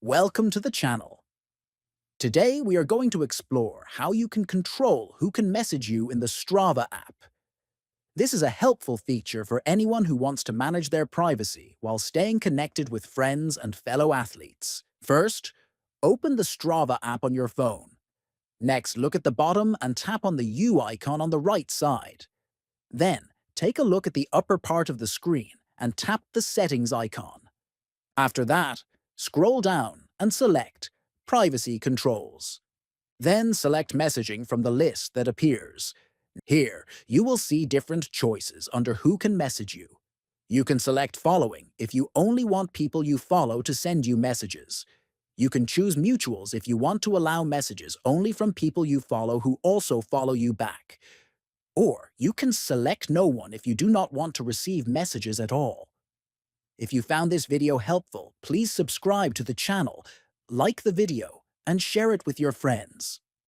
Welcome to the channel. Today we are going to explore how you can control who can message you in the Strava app. This is a helpful feature for anyone who wants to manage their privacy while staying connected with friends and fellow athletes. First, open the Strava app on your phone. Next, look at the bottom and tap on the U icon on the right side. Then, take a look at the upper part of the screen and tap the Settings icon. After that, scroll down and select Privacy Controls. Then select Messaging from the list that appears. Here, you will see different choices under who can message you. You can select Following if you only want people you follow to send you messages. You can choose Mutuals if you want to allow messages only from people you follow who also follow you back. Or you can select No One if you do not want to receive messages at all. If you found this video helpful, please subscribe to the channel, like the video, and share it with your friends.